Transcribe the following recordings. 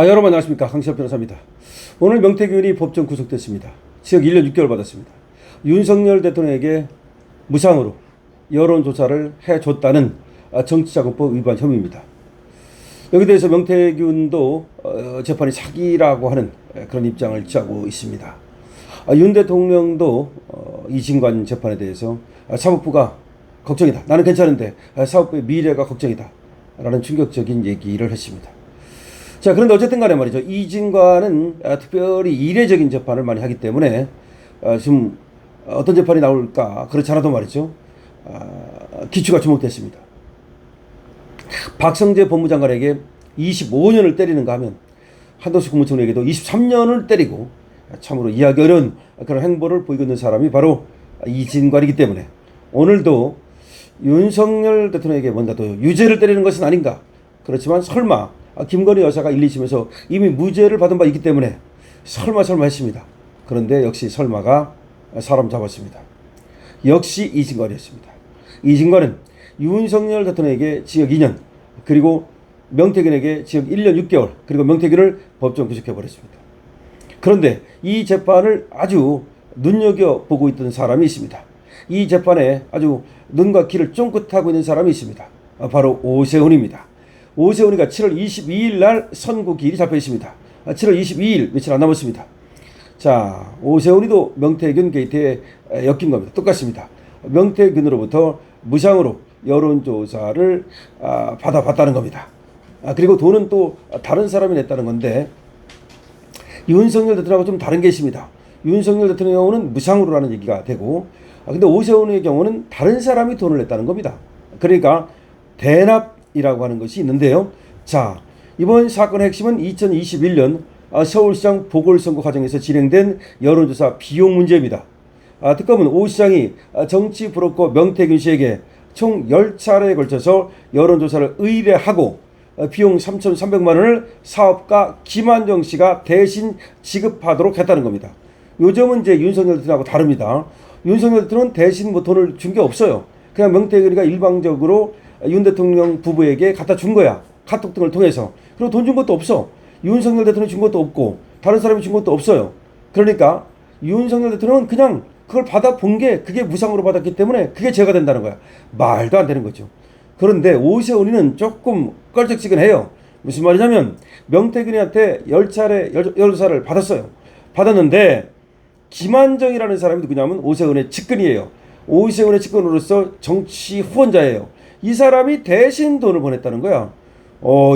여러분 안녕하십니까. 강시엽 변호사입니다. 오늘 명태균 의원이 법정 구속됐습니다. 징역 1년 6개월 받았습니다. 윤석열 대통령에게 무상으로 여론조사를 해줬다는 정치자금법 위반 혐의입니다. 여기 대해서 명태균도 재판이 사기라고 하는 그런 입장을 취하고 있습니다. 윤 대통령도 이진관 재판에 대해서 사법부가 걱정이다. 나는 괜찮은데 사법부의 미래가 걱정이다. 라는 충격적인 얘기를 했습니다. 자, 그런데 어쨌든 간에 말이죠. 이진관은 특별히 이례적인 재판을 많이 하기 때문에 지금 어떤 재판이 나올까 그렇지 않아도 말이죠. 기추가 주목됐습니다. 박성재 법무장관에게 25년을 때리는가 하면 한덕수 국무총리에게도 23년을 때리고 참으로 이해하기 어려운 그런 행보를 보이고 있는 사람이 바로 이진관이기 때문에 오늘도 윤석열 대통령에게 뭔가 또 유죄를 때리는 것은 아닌가. 그렇지만 설마 김건희 여사가 1, 2심에서 이미 무죄를 받은 바 있기 때문에 설마 했습니다. 그런데 역시 설마가 사람 잡았습니다. 역시 이진관이었습니다. 이진관은 윤석열 대통령에게 징역 2년 그리고 명태균에게 징역 1년 6개월 그리고 명태균을 법정 구속해버렸습니다. 그런데 이 재판을 아주 눈여겨보고 있던 사람이 있습니다. 이 재판에 아주 눈과 귀를 쫑긋하고 있는 사람이 있습니다. 바로 오세훈입니다. 오세훈이가 7월 22일 날 선고 기일이 잡혀 있습니다. 7월 22일 며칠 안 남았습니다. 자, 오세훈이도 명태균 게이트에 엮인 겁니다. 똑같습니다. 명태균으로부터 무상으로 여론조사를 받아봤다는 겁니다. 그리고 돈은 또 다른 사람이 냈다는 건데 윤석열 대통령하고 좀 다른 게 있습니다. 윤석열 대통령의 경우는 무상으로라는 얘기가 되고 근데 오세훈의 경우는 다른 사람이 돈을 냈다는 겁니다. 그러니까 대납이라고 하는 것이 있는데요. 자, 이번 사건의 핵심은 2021년 서울시장 보궐선거 과정에서 진행된 여론조사 비용 문제입니다. 특검은 오 시장이 정치 브로커 명태균 씨에게 총 10차례에 걸쳐서 여론조사를 의뢰하고 비용 3,300만 원을 사업가 김한정 씨가 대신 지급하도록 했다는 겁니다. 요즘은 이제 윤석열 대통령하고 다릅니다. 윤석열 대통령은 대신 뭐 돈을 준 게 없어요. 그냥 명태균이가 일방적으로 윤 대통령 부부에게 갖다 준 거야. 카톡 등을 통해서. 그리고 돈 준 것도 없어. 윤석열 대통령이 준 것도 없고 다른 사람이 준 것도 없어요. 그러니까 윤석열 대통령은 그냥 그걸 받아본 게 그게 무상으로 받았기 때문에 그게 죄가 된다는 거야. 말도 안 되는 거죠. 그런데 오세훈이는 조금 껄쩍지근해요. 무슨 말이냐면 명태균이한테 10차례 여론조사를 받았어요. 받았는데 김한정이라는 사람이 누구냐면 오세훈의 측근이에요. 오세훈의 측근으로서 정치 후원자예요. 이 사람이 대신 돈을 보냈다는 거야.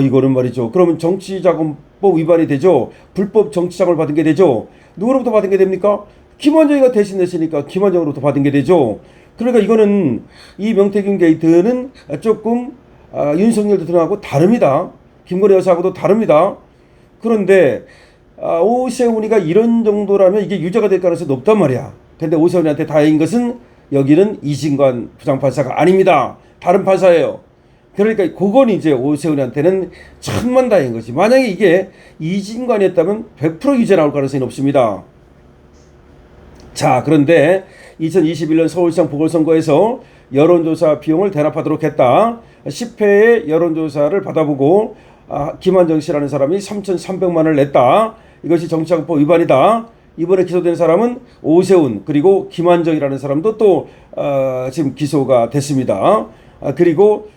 이거는 말이죠. 그러면 정치자금법 위반이 되죠. 불법 정치자금을 받은 게 되죠. 누구로부터 받은 게 됩니까? 김한정이가 대신 냈으니까 김한정으로부터 받은 게 되죠. 그러니까 이거는 이 명태균 게이트는 조금 윤석열 대통령하고 다릅니다. 김건희 여사하고도 다릅니다. 그런데 오세훈이가 이런 정도라면 이게 유죄가 될 가능성이 높단 말이야. 근데 오세훈이한테 다행인 것은 여기는 이진관 부장판사가 아닙니다. 다른 판사예요. 그러니까 그건 이제 오세훈이한테는 천만다행인 거지. 만약에 이게 이진관이었다면 100% 유죄 나올 가능성이 높습니다. 자, 그런데 2021년 서울시장 보궐선거에서 여론조사 비용을 대납하도록 했다. 10회의 여론조사를 받아보고 김한정 씨라는 사람이 3,300만 원을 냈다. 이것이 정치자금법 위반이다. 이번에 기소된 사람은 오세훈 그리고 김한정이라는 사람도 또 지금 기소가 됐습니다. 그리고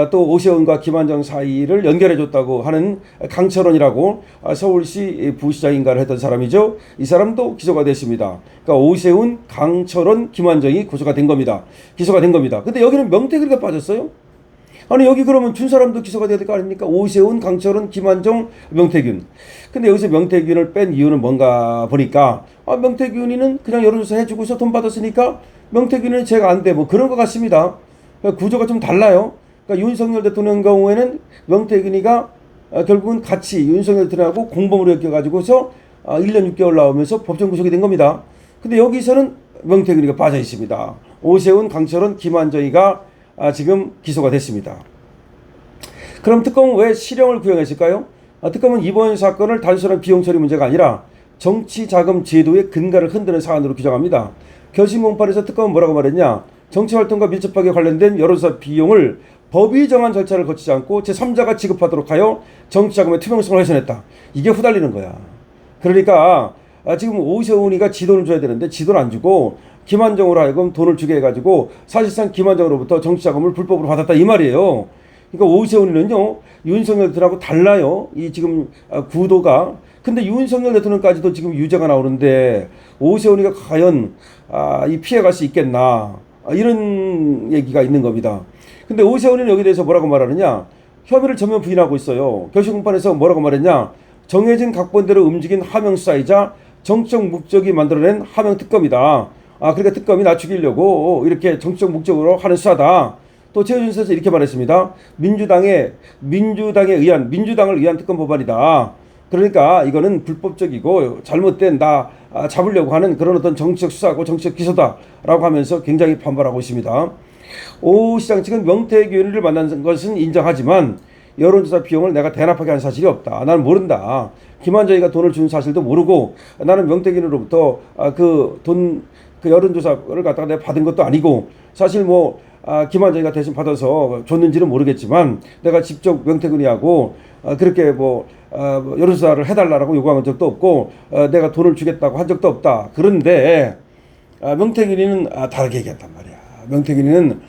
또 오세훈과 김한정 사이를 연결해줬다고 하는 강철원이라고 서울시 부시장인가를 했던 사람이죠. 이 사람도 기소가 됐습니다. 그러니까 오세훈, 강철원, 김한정이 기소가 된 겁니다. 근데 여기는 명태균이가 빠졌어요. 아니 여기 그러면 준 사람도 기소가 돼야 될 거 아닙니까? 오세훈, 강철원, 김한정, 명태균. 근데 여기서 명태균을 뺀 이유는 뭔가 보니까 명태균이는 그냥 여론조사 해주고서 돈 받았으니까 명태균은 죄가 안 돼. 뭐 그런 것 같습니다. 구조가 좀 달라요. 그러니까 윤석열 대통령 경우에는 명태균이가 결국은 같이 윤석열 대통령하고 공범으로 엮여가지고서 1년 6개월 나오면서 법정 구속이 된 겁니다. 근데 여기서는 명태균이가 빠져 있습니다. 오세훈, 강철원, 김한정이가 지금 기소가 됐습니다. 그럼 특검은 왜 실형을 구형했을까요? 특검은 이번 사건을 단순한 비용 처리 문제가 아니라 정치자금 제도의 근간을 흔드는 사안으로 규정합니다. 결심 공판에서 특검은 뭐라고 말했냐? 정치활동과 밀접하게 관련된 여론조사 비용을 법이 정한 절차를 거치지 않고 제3자가 지급하도록 하여 정치자금의 투명성을 훼손했다. 이게 후달리는 거야. 그러니까 지금 오세훈이가 지돈을 줘야 되는데 지돈을 안 주고 김한정으로 하여금 돈을 주게 해가지고 사실상 김한정으로부터 정치자금을 불법으로 받았다 이 말이에요. 그러니까 오세훈이는요 윤석열들하고 달라요. 이 지금 구도가. 근데 윤석열 대통령까지도 지금 유죄가 나오는데 오세훈이가 과연 이 피해갈 수 있겠나 이런 얘기가 있는 겁니다. 근데 오세훈이는 여기에 대해서 뭐라고 말하느냐, 혐의를 전면 부인하고 있어요. 결심공판에서 뭐라고 말했냐, 정해진 각본대로 움직인 하명수사이자 정치적 목적이 만들어낸 하명특검이다. 그러니까 특검이 나 죽이려고 이렇게 정치적 목적으로 하는 수사다. 또 최효준 선생님이 이렇게 말했습니다. 민주당을 위한 특검 법안이다. 그러니까 이거는 불법적이고 잘못된 나 잡으려고 하는 그런 어떤 정치적 수사고 정치적 기소다라고 하면서 굉장히 반발하고 있습니다. 오 시장 측은 명태균 의원을 만난 것은 인정하지만 여론조사 비용을 내가 대납하게 한 사실이 없다. 나는 모른다. 김한정이가 돈을 준 사실도 모르고 나는 명태균으로부터 그 여론조사를 갖다가 내가 받은 것도 아니고 사실 김한정이가 대신 받아서 줬는지는 모르겠지만 내가 직접 명태균이하고 그렇게 여론조사를 해달라고 요구한 적도 없고 내가 돈을 주겠다고 한 적도 없다. 그런데 명태균이는 다르게 얘기했단 말이야. 명태균이는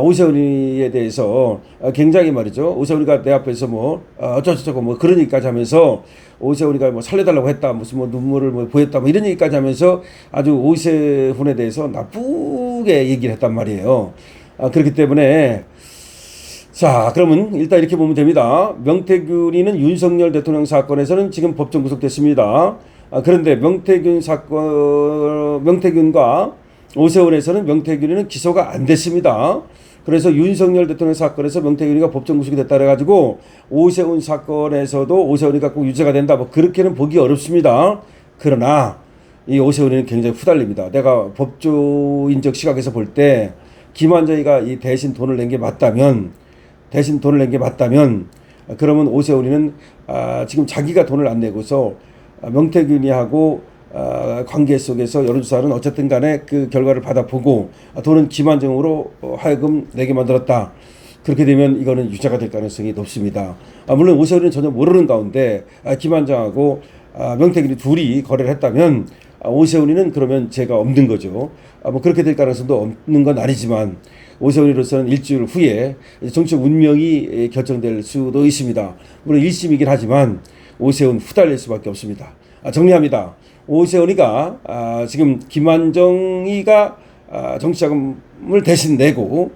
오세훈이에 대해서 굉장히 말이죠. 오세훈이가 내 앞에서 어쩌고저쩌고 그런 얘기까지 하면서 오세훈이가 살려달라고 했다. 무슨 눈물을 보였다. 이런 얘기까지 하면서 아주 오세훈에 대해서 나쁘게 얘기를 했단 말이에요. 그렇기 때문에 자, 그러면 일단 이렇게 보면 됩니다. 명태균이는 윤석열 대통령 사건에서는 지금 법정 구속됐습니다. 그런데 명태균과 오세훈에서는 명태균이는 기소가 안 됐습니다. 그래서 윤석열 대통령 사건에서 명태균이가 법정 구속이 됐다 그래가지고 오세훈 사건에서도 오세훈이가 꼭 유죄가 된다. 그렇게는 보기 어렵습니다. 그러나 이 오세훈이는 굉장히 후달립니다. 내가 법조인적 시각에서 볼 때 김한정이가 이 대신 돈을 낸 게 맞다면 그러면 오세훈이는 지금 자기가 돈을 안 내고서 명태균이하고 관계 속에서 여론조사는 어쨌든 간에 그 결과를 받아보고 돈은 김한정으로 하여금 내게 만들었다. 그렇게 되면 이거는 유죄가 될 가능성이 높습니다. 물론 오세훈이는 전혀 모르는 가운데 김한정하고 명태균이 둘이 거래를 했다면 오세훈이는 그러면 죄가 없는 거죠. 그렇게 될 가능성도 없는 건 아니지만 오세훈이로서는 일주일 후에 정치적 운명이 결정될 수도 있습니다. 물론 1심이긴 하지만 오세훈 후달릴 수밖에 없습니다. 정리합니다. 오세훈이가 지금 김한정이가 정치자금을 대신 내고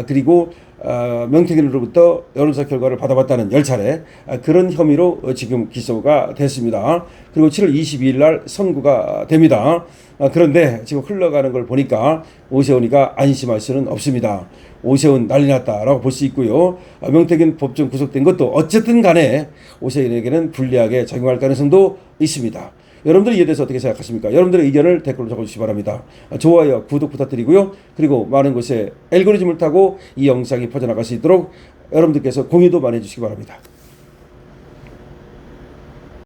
그리고 명태균으로부터 여론조사 결과를 받아봤다는 10차례 그런 혐의로 지금 기소가 됐습니다. 그리고 7월 22일 날 선고가 됩니다. 그런데 지금 흘러가는 걸 보니까 오세훈이가 안심할 수는 없습니다. 오세훈 난리 났다라고 볼 수 있고요. 명태균 법정 구속된 것도 어쨌든 간에 오세훈에게는 불리하게 작용할 가능성도 있습니다. 여러분들 이에 대해서 어떻게 생각하십니까? 여러분들의 의견을 댓글로 적어주시기 바랍니다. 좋아요, 구독 부탁드리고요. 그리고 많은 곳에 알고리즘을 타고 이 영상이 퍼져나갈 수 있도록 여러분들께서 공유도 많이 해주시기 바랍니다.